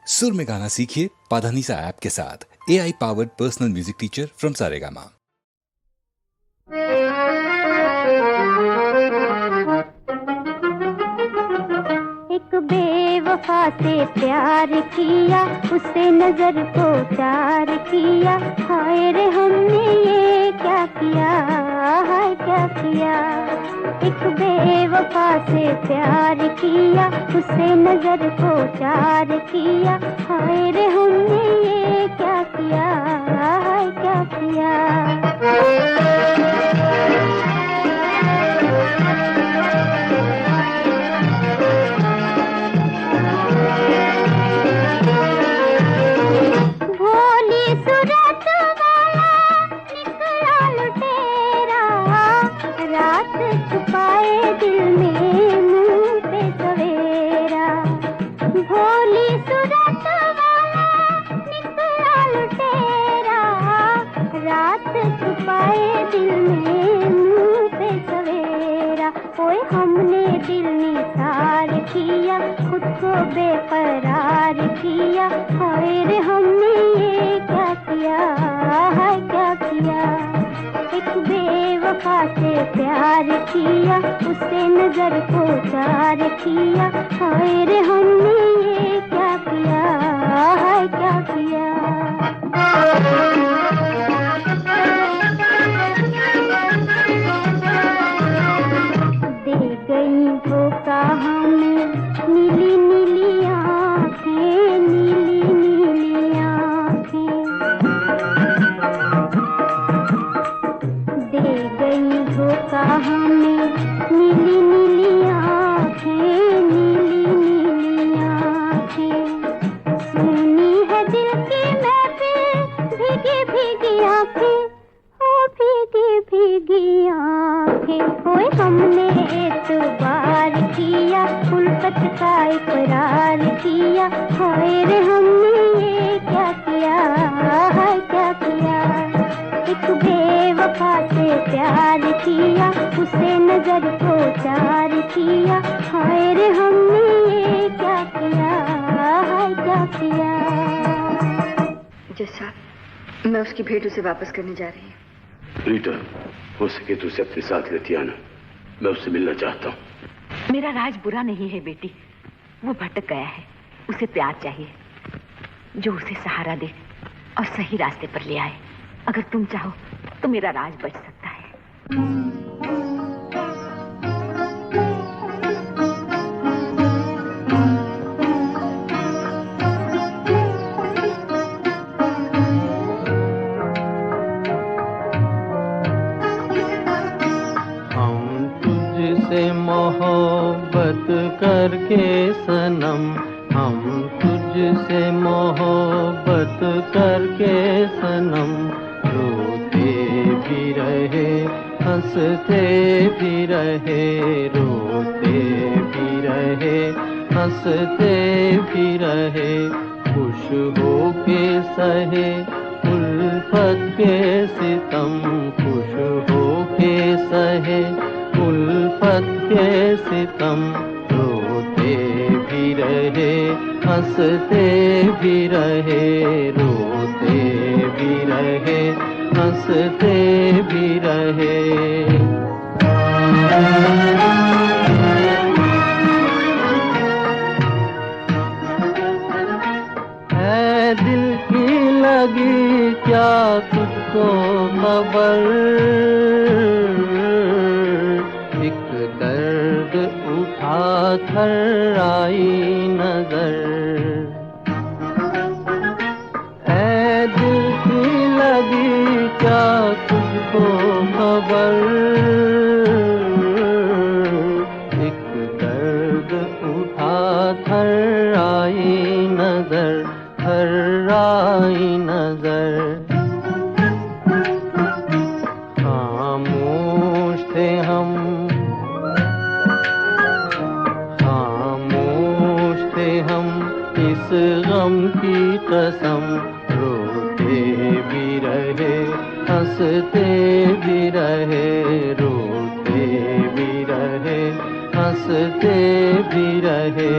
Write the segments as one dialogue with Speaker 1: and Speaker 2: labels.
Speaker 1: सुर में गाना सीखिए पाधानीसा ऐप के साथ। AI powered personal music teacher from Saregama.
Speaker 2: एक बेवफा से प्यार किया, उसे नजर को चार किया, हाय रे हमने ये क्या किया, हाय क्या किया। एक बेवफा से प्यार किया, उसे नजर को चार किया, हाय रे हमने ये क्या किया, हाय क्या किया। छुपाए दिल में मुंह पे सवेरा, भोली सूरत वाला निकला लुटेरा, रात छुपाए दिल में मुंह पे सवेरा। ओए हमने दिल निसार किया, खुद को बेकरार किया, हाय रे हमने ये क्या किया, हाय क्या किया। एक बेवफा से प्यार किया, उसे नजर को चार किया, हाय रे हमने ये क्या किया, हाय क्या किया। दे गई धोखा हमें नीली नीली आँखें, नीली नीली आँखें। दे गई धोखा हमें नीली नीली आँखें, नीली नीली आँखें। सुनी है दिल की महफिल, भीगी भीगी आँखें, ओ भीगी भीगी आँखें। ओए हमने एतबार किया, उल्फत का इकरार किया, हाय रे हमने ये क्या किया, हाय क्या किया। एक बेवफा से प्यार किया, उसे नजर को चार किया, हाय रे हमने ये क्या किया, हाय क्या किया।
Speaker 3: जैसा मैं उसकी भेंट उसे वापस करने जा रही हूँ।
Speaker 4: रीटा, हो सके तो उसे अपने साथ लेती आना, मैं उससे मिलना चाहता हूँ।
Speaker 5: मेरा राज बुरा नहीं है बेटी, वो भटक गया है, उसे प्यार चाहिए जो उसे सहारा दे और सही रास्ते पर ले आए। अगर तुम चाहो तो मेरा राज बच सकता है।
Speaker 6: हम तुझसे मोहब्बत करके सनम, हम तुझसे मोहब्बत करके सनम, रोते भी रहे हंसते भी रहे, रोते भी रहे हंसते भी रहे, खुश हो के सहे उल्फत के सितम, खुश हो के सहे उल्फत के सितम, रोते भी रहे हंसते भी रहे, रोते भी रहे हंसते भी रहे। है दिल की लगी क्या तुझको खबर, एक दर्द उठा कर आई नजर। है दिल की लगी क्या तुझको खबर, एक दर्द उठा कर आई नजर, कर आई नजर। खामोश थे हम, खामोश थे हम इस गम की कसम, रोते भी रहे हंसते भी रहे, रोते भी रहे हंसते भी रहे।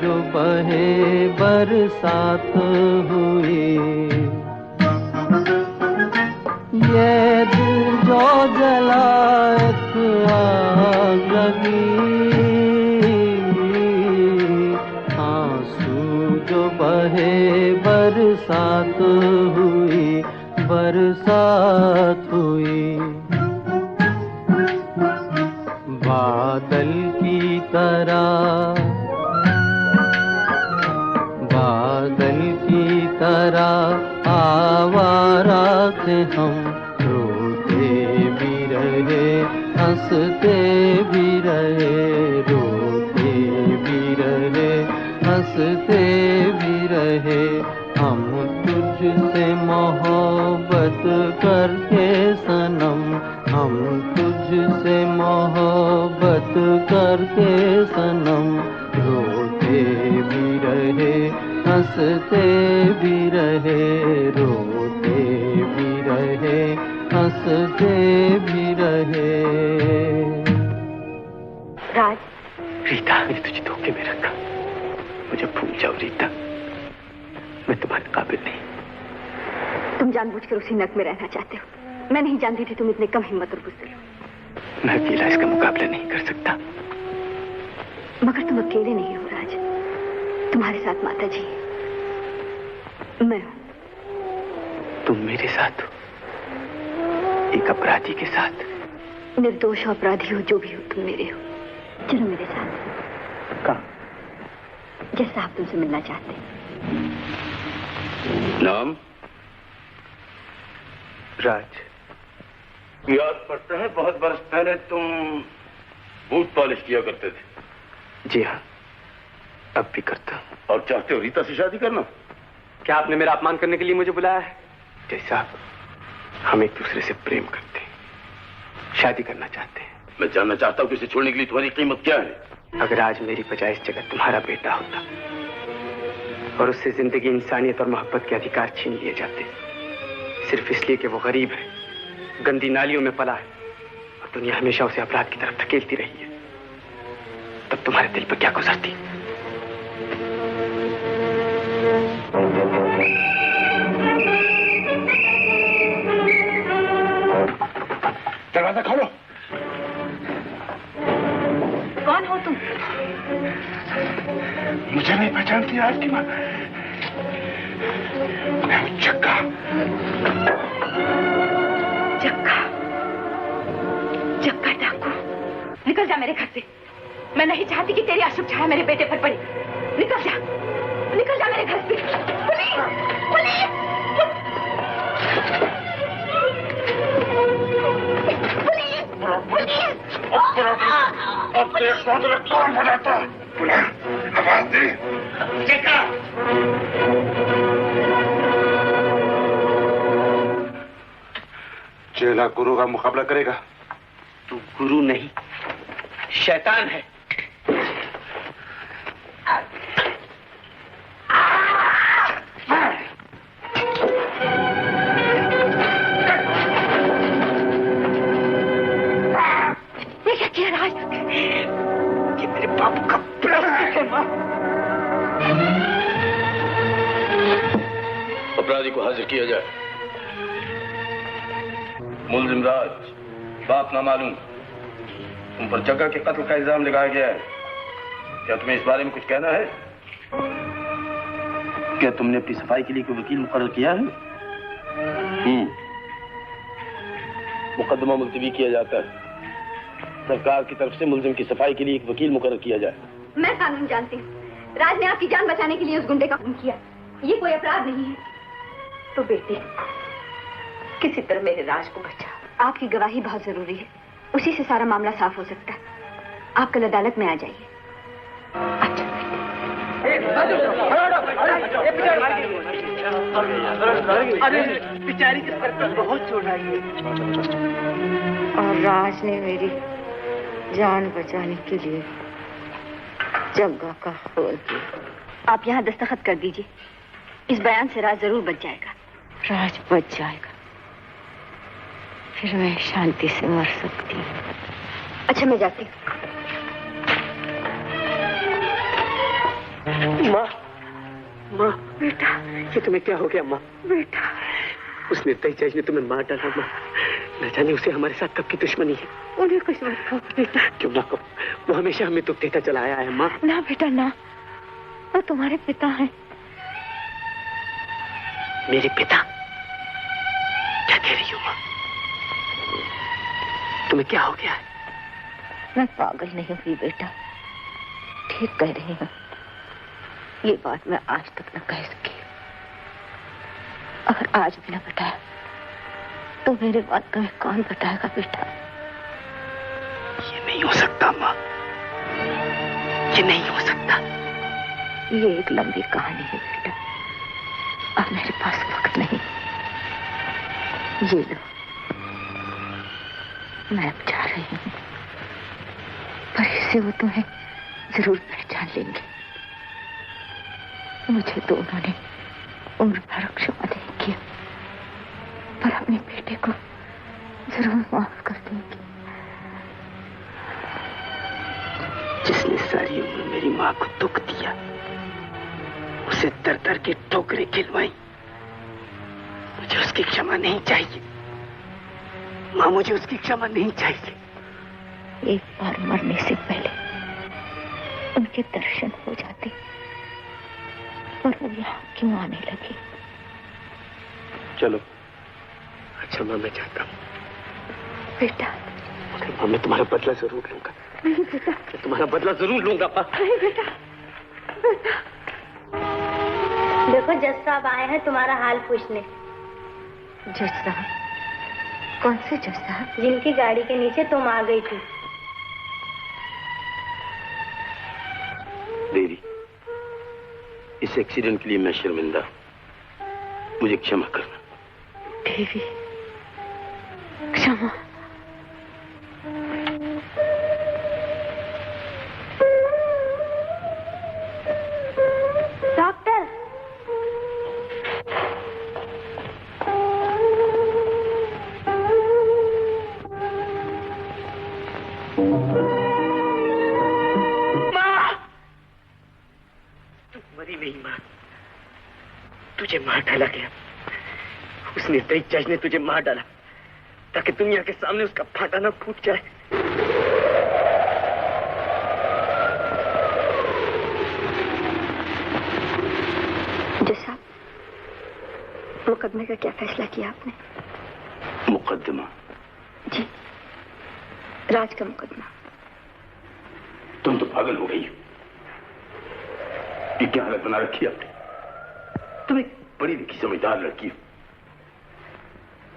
Speaker 6: जो बहे बरसात हुई, ये दिल जो जला एक आग लगी, आंसू जो बहे बरसात हुई, बरसात हुई। बादल की तरह, बादल की तरह आवारा थे हम, रोते भी रहे हंसते भी रहे, रोते भी रहे हंसते भी रहे। हम तुझसे मोहब्बत करके सनम, हम तुझसे मोहब्बत करके सनम, रोते भी रहे हंसते भी रहे, रोते भी रहे हंसते भी रहे।
Speaker 5: राज,
Speaker 4: रीता, मैंने तुझे धोखे में रखा, मुझे भूल जाओ रीता, मैं तुम्हारे काबिल नहीं।
Speaker 3: तुम जानबूझकर उसी नक में रहना चाहते हो। मैं नहीं जानती थी तुम इतने कम हिम्मत और बुज़दिल हो।
Speaker 4: मैं अकेला इसका मुकाबला नहीं कर सकता।
Speaker 3: मगर तुम अकेले नहीं हो राज, तुम्हारे साथ माता जी, मैं हूं।
Speaker 4: तुम मेरे साथ हो, एक अपराधी के साथ।
Speaker 3: निर्दोष हो, अपराधी हो, जो भी हो, तुम मेरे हो। चलो मेरे साथ।
Speaker 4: कहाँ?
Speaker 3: जैसा आप तुमसे मिलना चाहते हैं।
Speaker 4: नाम? राज। याद पड़ता है बहुत बरस पहले तुम बूट पॉलिश किया करते थे। जी हाँ, अब भी करता हूँ। और चाहते हो रीता से शादी करना? क्या आपने मेरा अपमान करने के लिए मुझे बुलाया है? जैसा हम एक दूसरे से प्रेम करते हैं, शादी करना चाहते हैं। मैं जानना चाहता हूँ कि इसे छोड़ने के लिए तुम्हारी कीमत क्या है? अगर आज मेरी बजाय इस जगह तुम्हारा बेटा होता और उससे जिंदगी, इंसानियत और मोहब्बत के अधिकार छीन लिए जाते, सिर्फ इसलिए कि वो गरीब है, गंदी नालियों में पला है और दुनिया हमेशा उसे अपराध की तरफ धकेलती रही है, तब तुम्हारे दिल पर क्या गुजरती? दरवाजा खोलो।
Speaker 5: कौन हो तुम?
Speaker 4: मुझे नहीं पहचानती आज की माँ? मैं हूँ जग्गा।
Speaker 5: जग्गा, जग्गा डाकू, निकल जा मेरे घर से। मैं नहीं चाहती कि तेरी अशुभ छाया मेरे बेटे पर पड़े। निकल जा, निकल जा मेरे घर से। पुलिस, पुलिस,
Speaker 4: अब तेरे सौदे कौन बनाता है? आवाज दे। जग्गा। चेला गुरु का मुकाबला करेगा?
Speaker 7: तू गुरु नहीं, शैतान है।
Speaker 5: ये क्या किया राज?
Speaker 7: ये मेरे बाबू का प्रायश्चित है माँ।
Speaker 4: अपराधी को हाजिर किया जाए। मुल्जिम राज, बाप ना मालूम, तुम पर जग्गा के कत्ल का इल्जाम लगाया गया है। क्या तुम्हें इस बारे में कुछ कहना है? क्या तुमने अपनी सफाई के लिए कोई वकील मुकर्रर किया है? मुकदमा मुलतवी किया जाता है। सरकार की तरफ से मुल्जिम की सफाई के लिए एक वकील मुकर्रर किया जाए।
Speaker 3: मैं कानून जानती हूँ। राज ने आपकी जान बचाने के लिए उस गुंडे का खून किया। ये कोई अपराध नहीं है।
Speaker 5: तो बेटे, किसी तरह मेरे राज को बचा।
Speaker 3: आपकी गवाही बहुत जरूरी है, उसी से सारा मामला साफ हो सकता है। आप कल अदालत में आ जाइए।
Speaker 5: अच्छा
Speaker 7: अरे बेचारी के सर पर बहुत चोट आई है।
Speaker 5: और राज ने मेरी जान बचाने के लिए जग्गा का खून किया।
Speaker 3: आप यहाँ दस्तखत कर दीजिए। इस बयान से राज जरूर बच जाएगा।
Speaker 5: राज बच जाएगा, फिर मैं शांति से मर सकती हूँ।
Speaker 3: अच्छा, मैं जाती हूँ।
Speaker 7: माँ, माँ,
Speaker 5: बेटा,
Speaker 7: ये तुम्हें क्या हो गया माँ?
Speaker 5: बेटा,
Speaker 7: उस निर्दयी जज ने तुम्हें मार डाला माँ। न जाने उसे हमारे साथ कब की दुश्मनी है।
Speaker 5: उन्हें कुछ मत कहो बेटा।
Speaker 7: क्यों ना कहो, वो हमेशा हमें दुख देता चला आया है माँ।
Speaker 5: ना बेटा ना, वो तुम्हारे पिता हैं।
Speaker 7: मेरे पिता? क्या कह रही हो माँ? तुम्हें क्या हो गया है?
Speaker 5: मैं पागल नहीं हुई बेटा, ठीक कह रही हूँ। ये बात मैं आज तक न कह सकी। अगर आज भी न बताया तो मेरे बात तुम्हें कौन बताएगा बेटा?
Speaker 7: ये नहीं हो सकता माँ, ये नहीं हो सकता।
Speaker 5: ये एक लंबी कहानी है बेटा, अब मेरे पास वक्त नहीं। ये लो, मैं अब जा रही हूँ, पर इससे वो तुम्हें जरूर पहचान लेंगे। मुझे तो उन्होंने उम्र भर क्षमा नहीं किया, पर अपने बेटे को जरूर माफ कर देंगे।
Speaker 7: जिसने सारी उम्र मेरी माँ को दुख दिया, उसे दर दर के ठोकरें खिलवाई, मुझे उसकी क्षमा नहीं चाहिए माँ, मुझे उसकी क्षमा नहीं चाहिए।
Speaker 5: एक बार मरने से पहले उनके दर्शन हो जाते, और वो यहाँ क्यों आने लगे?
Speaker 7: चलो। अच्छा माँ, मैं जाता हूँ।
Speaker 5: बेटा,
Speaker 7: मगर माँ, मैं तुम्हारा बदला जरूर लूंगा।
Speaker 5: नहीं बेटा,
Speaker 7: मैं तुम्हारा बदला जरूर लूंगा माँ।
Speaker 5: नहीं बेटा, बेटा।
Speaker 2: देखो जज साहब आए हैं तुम्हारा हाल पूछने।
Speaker 5: जज साहब? कौन से जज साहब?
Speaker 2: जिनकी गाड़ी के नीचे तुम आ गई थी।
Speaker 4: देवी, इस एक्सीडेंट के लिए मैं शर्मिंदा हूं, मुझे क्षमा करना।
Speaker 5: देवी, क्षमा?
Speaker 2: डॉक्टर,
Speaker 7: मरी नहीं माँ, तुझे मार डाला गया। उस निर्दयी जज ने तुझे मार डाला ताकि दुनिया के सामने उसका फाटा ना फूट जाए।
Speaker 3: जज साहब, मुकदमे का क्या फैसला किया आपने?
Speaker 4: मुकदमा?
Speaker 3: जी, राज का मुकदमा।
Speaker 4: तुम तो पागल हो गई हो। ये क्या हालत बना रखी है आपने? तुम एक बड़ी लिखी समझदार लड़की हो,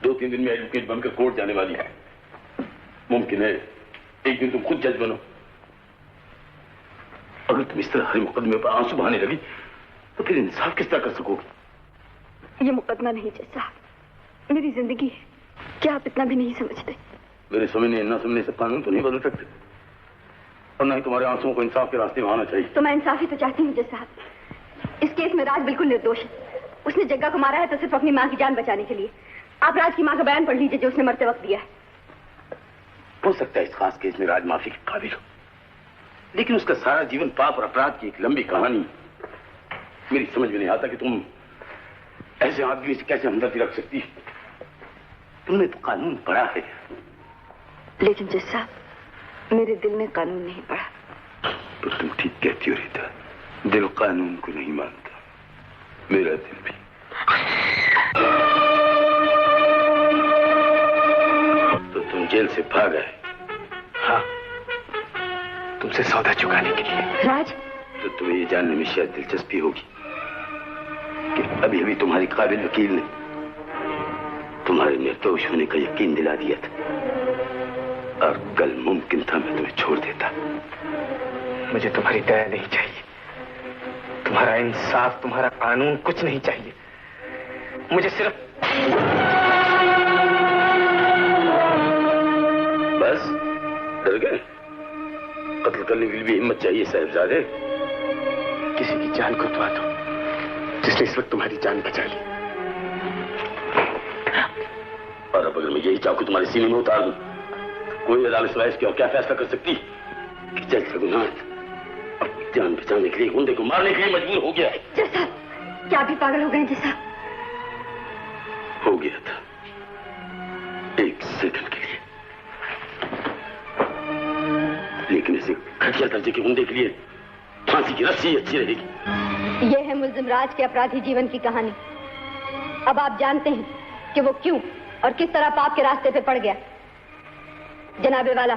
Speaker 4: 2-3 दिन में एडवोकेट बनकर कोर्ट जाने वाली है। मुमकिन है एक दिन तुम खुद जज बनो। अगर तुम इस तरह हर मुकदमे पर आंसू बहाने लगी तो फिर इंसाफ किस तरह कर सकोगी?
Speaker 3: ये मुकदमा नहीं जज साहब, मेरी जिंदगी है। क्या आप इतना भी नहीं समझते?
Speaker 4: मेरे समझने न समझने से कानून तो नहीं बदल सकते, और न ही तुम्हारे आंसुओं को इंसाफ के रास्ते में आना चाहिए।
Speaker 3: तो मैं इंसाफ ही तो चाहती हूँ जज साहब। इस केस में राज बिल्कुल निर्दोष है। उसने जग्गा को मारा है तो सिर्फ अपनी माँ की जान बचाने के लिए। आप राज की माँ का बयान पढ़ लीजिए जो उसने मरते वक्त दिया है।
Speaker 4: हो सकता है इस खास केस में राज माफी के काबिल हो, लेकिन उसका सारा जीवन पाप और अपराध की एक लंबी कहानी। मेरी समझ में नहीं आता कि तुम ऐसे आदमी से कैसे हमदर्दी रख सकती है। तुमने तो कानून पढ़ा है।
Speaker 3: लेकिन जज साहब, मेरे दिल ने कानून नहीं पढ़ा।
Speaker 4: तो तुम ठीक कहती हो रीता, दिल कानून को नहीं मानता, मेरा दिल भी। तो तुम जेल से भाग आए?
Speaker 7: हाँ, तुमसे सौदा चुकाने के लिए।
Speaker 3: राज,
Speaker 4: तो तुम्हें ये जानने में शायद दिलचस्पी होगी कि अभी अभी तुम्हारी काबिल वकील ने तुम्हारे निर्दोष होने का यकीन दिला दिया था, और कल मुमकिन था मैं तुम्हें छोड़ देता।
Speaker 7: मुझे तुम्हारी दया नहीं चाहिए, तुम्हारा इंसाफ, तुम्हारा कानून कुछ नहीं चाहिए। मुझे सिर्फ
Speaker 4: बस डर गए? कत्ल करने के लिए भी हिम्मत चाहिए साहिबजादे।
Speaker 7: किसी की जान को दुआ दो जिसने इस वक्त तुम्हारी जान बचा ली।
Speaker 4: और अब अगर मैं यही चाकू तुम्हारे सीने में उतार दूं, कोई अदालत सिवाय इसके और क्या फैसला कर सकती कि जज का गुनाह है? जान बचाने के लिए गुंडे को मारने के लिए मजबूर हो गया।
Speaker 3: जज साहब, क्या भी पागल हो गए जज साहब?
Speaker 4: हो गया था, एक सेकंड के लिए। लेकिन इसे घटिया दर्जे के गुंडे के लिए फांसी की रस्सी अच्छी रहेगी।
Speaker 3: यह है मुल्जिम राज के अपराधी जीवन की कहानी। अब आप जानते हैं कि वो क्यों और किस तरह पाप के रास्ते पे पड़ गया। जनाबे वाला,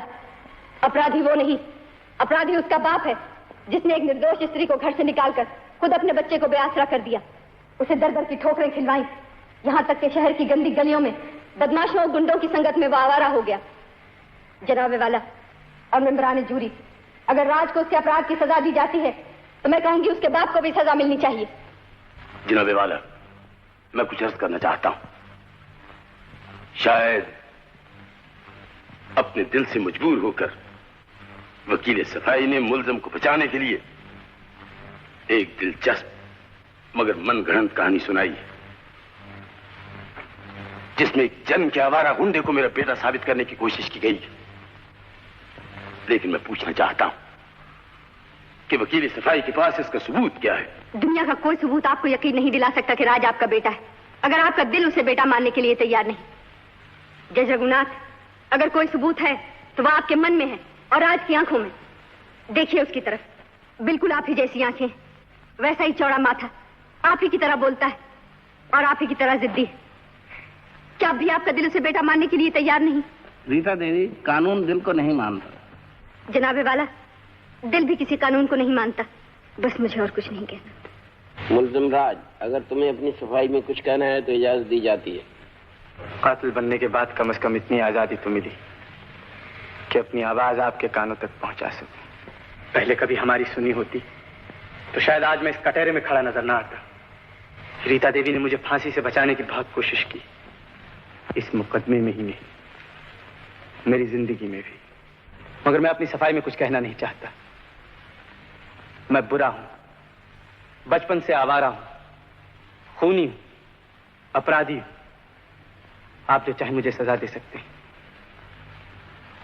Speaker 3: अपराधी वो नहीं, अपराधी उसका बाप है जिसने एक निर्दोष स्त्री को घर से निकालकर खुद अपने बच्चे को बेआसरा कर दिया, उसे दर दर की ठोकरें खिलवाई, यहाँ तक कि शहर की गंदी गलियों में बदमाशों और गुंडों की संगत में वो आवारा हो गया। जनाबे वाला और मेंबरान जूरी, अगर राज को उसके अपराध की सजा दी जाती है तो मैं कहूंगी उसके बाप को भी सजा मिलनी चाहिए।
Speaker 4: जनाबे वाला, मैं कुछ अर्ज करना चाहता हूं। शायद अपने दिल से मजबूर होकर वकील सफाई ने मुल्जिम को बचाने के लिए एक दिलचस्प मगर मनगढ़ंत कहानी सुनाई है, जिसमें एक जन्म के आवारा गुंडे को मेरा बेटा साबित करने की कोशिश की गई है। लेकिन मैं पूछना चाहता हूं कि वकील सफाई के पास इसका सबूत क्या है?
Speaker 3: दुनिया का कोई सबूत आपको यकीन नहीं दिला सकता कि राज आपका बेटा है, अगर आपका दिल उसे बेटा मानने के लिए तैयार नहीं। जज रघुनाथ, अगर कोई सबूत है तो वह आपके मन में है और राज की आंखों में। देखिए उसकी तरफ, बिल्कुल आप ही जैसी आंखें, वैसा ही चौड़ा माथा, आप ही की तरह बोलता है और आप ही की तरह जिद्दी है। क्या भी आपका दिल उसे बेटा मानने के लिए तैयार नहीं?
Speaker 7: रीता देवी, कानून दिल को नहीं मानता।
Speaker 3: जनाबे वाला, दिल भी किसी कानून को नहीं मानता। बस मुझे और कुछ नहीं कहना।
Speaker 7: मुल्जिम राज, अगर तुम्हें अपनी सफाई में कुछ कहना है तो इजाजत दी जाती है।
Speaker 8: कातिल बनने के बाद कम से कम इतनी आजादी तो मिली कि अपनी आवाज आपके कानों तक पहुंचा सकूं। पहले कभी हमारी सुनी होती तो शायद आज मैं इस कटहरे में खड़ा नजर ना आता। रीता देवी ने मुझे फांसी से बचाने की बहुत कोशिश की, इस मुकदमे में ही नहीं, मेरी जिंदगी में भी। मगर मैं अपनी सफाई में कुछ कहना नहीं चाहता। मैं बुरा हूं, बचपन से आवारा हूं, खूनी हूं, अपराधी हूं। आप जो चाहे मुझे सजा दे सकते हैं,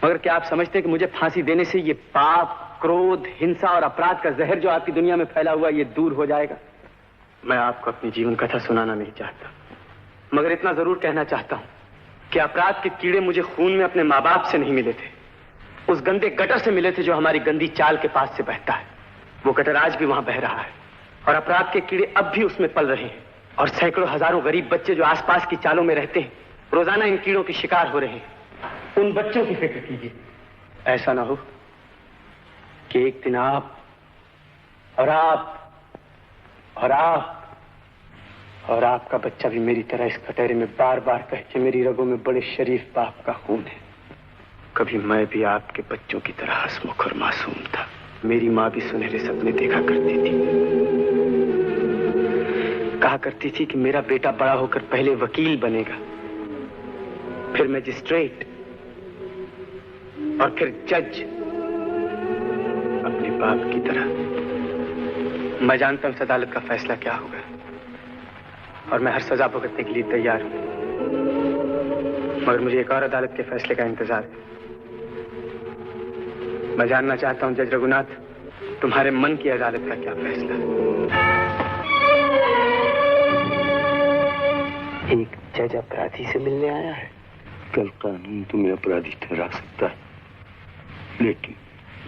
Speaker 8: मगर क्या आप समझते हैं कि मुझे फांसी देने से ये पाप, क्रोध, हिंसा और अपराध का जहर जो आपकी दुनिया में फैला हुआ ये दूर हो जाएगा? मैं आपको अपनी जीवन कथा सुनाना नहीं चाहता, मगर इतना जरूर कहना चाहता हूं कि अपराध के कीड़े मुझे खून में अपने माँ बाप से नहीं मिले थे, उस गंदे गटर से मिले थे जो हमारी गंदी चाल के पास से बहता है। वो गटर आज भी वहां बह रहा है और अपराध के कीड़े अब भी उसमें पल रहे हैं, और सैकड़ों हजारों गरीब बच्चे जो आसपास की चालों में रहते हैं रोजाना इन कीड़ों के शिकार हो रहे हैं। उन बच्चों की फिक्र कीजिए, ऐसा ना हो कि एक दिन आप और आप और आप और आपका बच्चा भी मेरी तरह इस कटहरे में बार बार कहे कि मेरी रगों में बड़े शरीफ बाप का खून है। कभी मैं भी आपके बच्चों की तरह हंसमुख और मासूम था। मेरी माँ भी सुनहरे सपने देखा करती थी, कहा करती थी कि मेरा बेटा बड़ा होकर पहले वकील बनेगा, फिर मजिस्ट्रेट और फिर जज, अपने बाप की तरह। मैं जानता हूं इस अदालत का फैसला क्या होगा और मैं हर सजा भुगतने के लिए तैयार हूं, मगर मुझे एक और अदालत के फैसले का इंतजार है। मैं जानना चाहता हूं जज रघुनाथ, तुम्हारे मन की अदालत का क्या फैसला है?
Speaker 4: एक जज अपराधी से मिलने आया है। कल कानून तुम्हें अपराधी ठहरा सकता है, लेकिन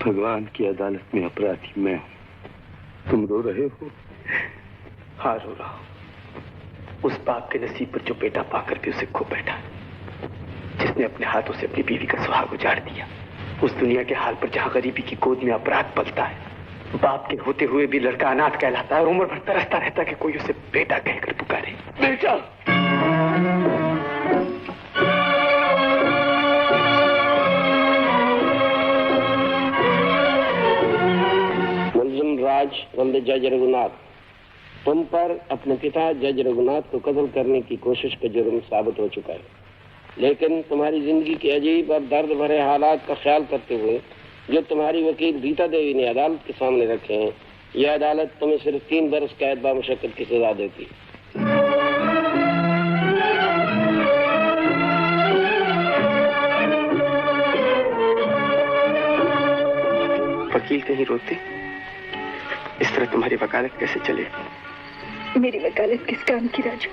Speaker 4: भगवान की अदालत में अपराधी मैं हूं। तुम रो रहे हो?
Speaker 8: हाँ, रो रहा हूं। उस बाप के नसीब पर जो बेटा पाकर भी उसे खो बैठा, जिसने अपने हाथों से अपनी बीवी का सुहाग उजाड़ दिया। उस दुनिया के हाल पर जहां गरीबी की गोद में अपराध पलता है, बाप के होते हुए भी लड़का अनाथ कहलाता है और उम्र भर तरसता रहता कि कोई उसे बेटा कहकर पुकारे। बेटा!
Speaker 7: मुल्जिम राज वल्द जज रघुनाथ, तुम पर अपने पिता जज रघुनाथ को कत्ल करने की कोशिश का जुर्म साबित हो चुका है, लेकिन तुम्हारी जिंदगी के अजीब और दर्द भरे हालात का ख्याल करते हुए जो तुम्हारी वकील रीता देवी ने अदालत के सामने रखे हैं, यह अदालत तुम्हें सिर्फ 3 बरस कैद बामुशक्कत की सजा देती।
Speaker 8: वकील कहीं रोते?
Speaker 7: इस तरह तुम्हारी वकालत कैसे चले?
Speaker 3: मेरी वकालत किस काम की राजू,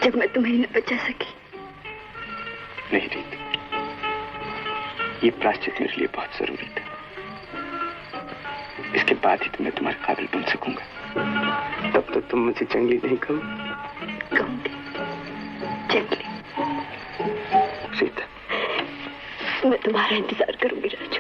Speaker 3: जब मैं तुम्हें ही न बचा सकी।
Speaker 7: नहीं रीत, ये प्रायश्चित मेरे लिए बहुत जरूरी था। इसके बाद ही तो मैं तुम्हारे काबिल बन सकूंगा। तब तो तुम मुझे जंगली नहीं
Speaker 3: कहूंगी। जंगली?
Speaker 7: सीता,
Speaker 3: मैं तुम्हारा इंतजार करूंगी राजू।